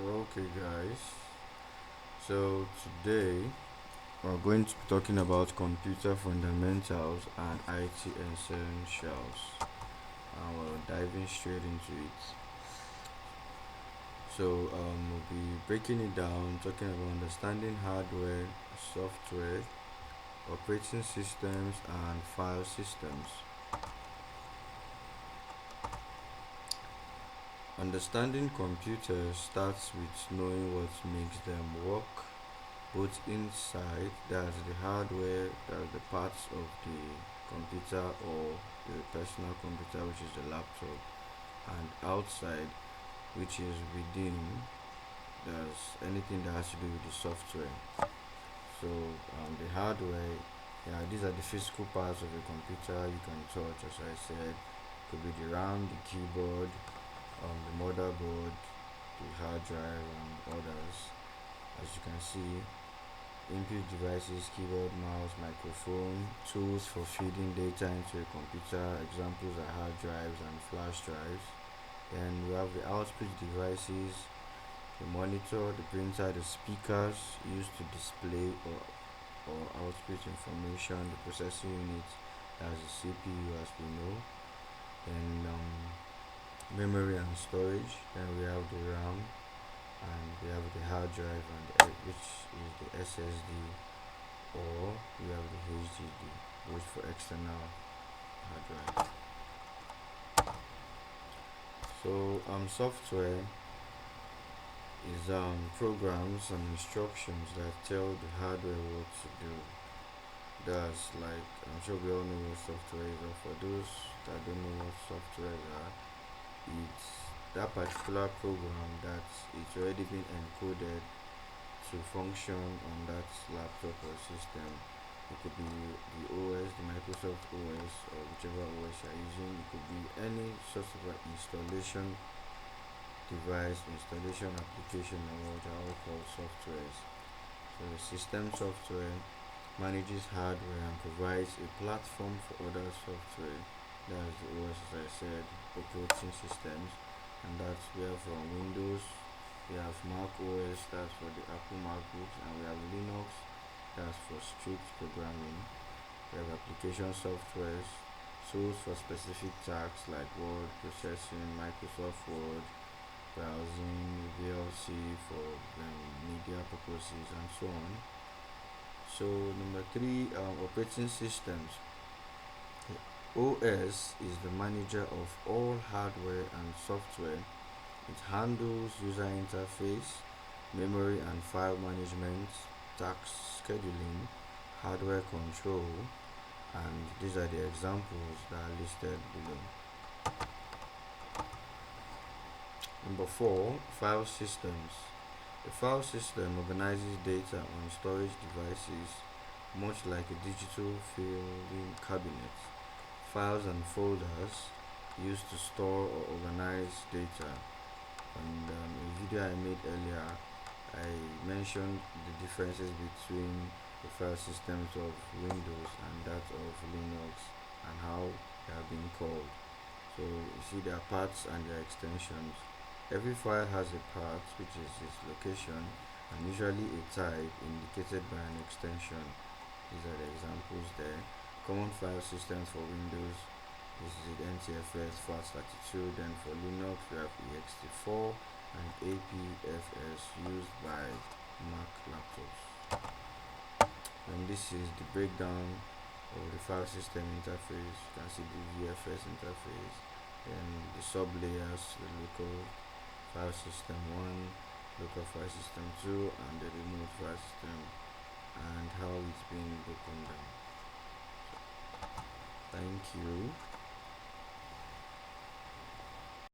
Okay, guys. So today we're going to be talking about computer fundamentals and IT essentials, and we're diving straight into it. We'll be breaking it down, talking about understanding hardware, software, operating systems, and file systems. Understanding computers starts with knowing what makes them work, both inside, that's the hardware, that's the parts of the computer or the personal computer, which is the laptop, and outside, which is within, there's anything that has to do with the software. The hardware, yeah, these are the physical parts of the computer you can touch, as I said. Could be the RAM, the keyboard, the motherboard, the hard drive, and others. As you can see, input devices, keyboard, mouse, microphone, tools for feeding data into a computer. Examples are hard drives and flash drives. Then we have the output devices, the monitor, the printer, the speakers used to display or output information, the processing unit, as the CPU as we know. Then memory and storage. Then we have the RAM, and we have the hard drive, which is the SSD, or we have the HDD, which for external hard drive. Software is programs and instructions that tell the hardware what to do. That's like, I'm sure we all know what software is, or for those that don't know what software are, it's that particular program that it's already been encoded to function on that laptop or system. It could be the OS, the Microsoft OS, or whichever OS you're using. It could be any sort of installation device, installation application, or what are all called softwares. So the system software manages hardware and provides a platform for other software. That's the OS, as I said, operating systems, and that's where from Windows we have Mac OS, that's for the Apple MacBooks, and we have Linux, that's for strict programming. We have application softwares, tools for specific tasks like word processing, Microsoft Word, browsing, VLC for media purposes, and so on. So number three, operating systems. OS is the manager of all hardware and software. It handles user interface, memory and file management, task scheduling, hardware control, and these are the examples that are listed below. Number four, file systems. The file system organizes data on storage devices, much like a digital filing cabinet. Files and folders used to store or organize data. And a video I made earlier, I mentioned the differences between the file systems of Windows and that of Linux and how they are being called. So you see their parts and their extensions. Every file has a path, which is its location, and usually a type indicated by an extension. These are the examples there. Common file systems for Windows, this is the NTFS FAT32. Then for Linux we have ext4 and APFS used by Mac laptops. And this is the breakdown of the file system interface. You can see the VFS interface, then the sub layers, the local file system 1, local file system 2, and the remote file system, and how it's being broken down. Thank you.